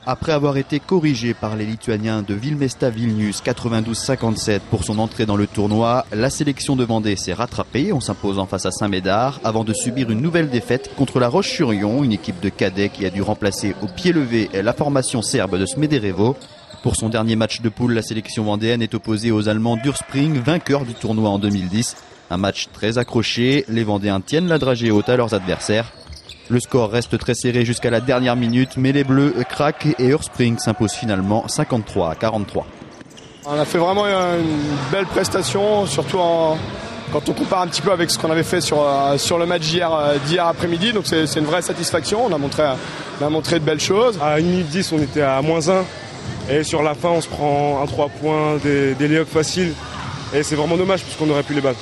Après avoir été corrigé par les Lituaniens de Vilmesta Vilnius 92-57 pour son entrée dans le tournoi, la sélection de Vendée s'est rattrapée en s'imposant face à Saint-Médard avant de subir une nouvelle défaite contre la Roche-sur-Yon, une équipe de cadets qui a dû remplacer au pied levé la formation serbe de Smederevo. Pour son dernier match de poule, la sélection vendéenne est opposée aux Allemands d'Urspring, vainqueurs du tournoi en 2010. Un match très accroché, les Vendéens tiennent la dragée haute à leurs adversaires. Le score reste très serré jusqu'à la dernière minute, mais les Bleus craquent et Urspring s'impose finalement 53-43. On a fait vraiment une belle prestation, surtout quand on compare un petit peu avec ce qu'on avait fait sur le match d'hier après-midi. Donc c'est une vraie satisfaction, on a montré de belles choses. À 1 minute 10, on était à -1 et sur la fin, on se prend un 3 points, des lay-ups faciles et c'est vraiment dommage puisqu'on aurait pu les battre.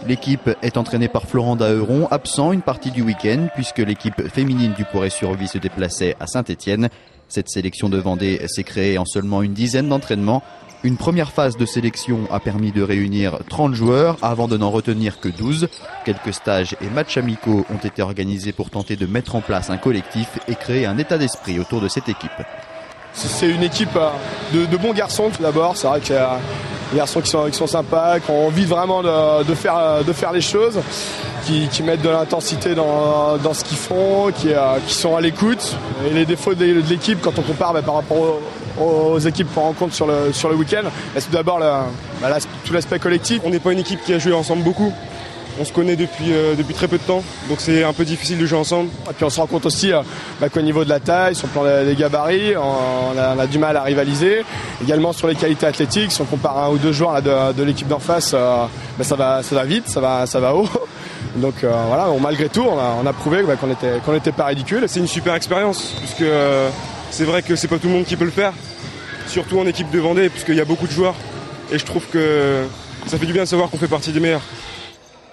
L'équipe est entraînée par Florent Daheron, absent une partie du week-end puisque l'équipe féminine du Poré-sur-Vie se déplaçait à Saint-Étienne. Cette sélection de Vendée s'est créée en seulement une dizaine d'entraînements. Une première phase de sélection a permis de réunir 30 joueurs avant de n'en retenir que 12. Quelques stages et matchs amicaux ont été organisés pour tenter de mettre en place un collectif et créer un état d'esprit autour de cette équipe. C'est une équipe de bons garçons tout d'abord, c'est vrai qu'il y a des garçons qui sont sympas, qui ont envie vraiment de faire les choses, qui mettent de l'intensité dans ce qu'ils font, qui sont à l'écoute. Et les défauts de l'équipe quand on compare par rapport aux équipes qu'on rencontre sur le week-end, c'est tout d'abord tout l'aspect collectif. On n'est pas une équipe qui a joué ensemble beaucoup. On se connaît depuis très peu de temps, donc c'est un peu difficile de jouer ensemble. Et puis on se rend compte aussi qu'au niveau de la taille, sur le plan des gabarits, on a du mal à rivaliser. Également sur les qualités athlétiques, si on compare un ou deux joueurs de l'équipe d'en face, ça va vite, ça va haut. Donc voilà, malgré tout, on a prouvé qu'on n'était pas ridicule. C'est une super expérience, puisque c'est vrai que c'est pas tout le monde qui peut le faire, surtout en équipe de Vendée, puisqu'il y a beaucoup de joueurs. Et je trouve que ça fait du bien de savoir qu'on fait partie des meilleurs.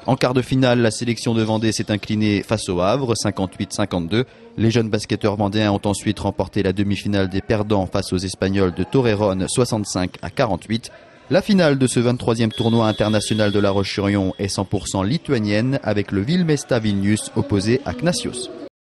En quart de finale, la sélection de Vendée s'est inclinée face au Havre, 58-52. Les jeunes basketteurs vendéens ont ensuite remporté la demi-finale des perdants face aux Espagnols de Torreón, 65-48. La finale de ce 23e tournoi international de La Roche-sur-Yon est 100% lituanienne avec le Vilmesta Vilnius opposé à Knasios.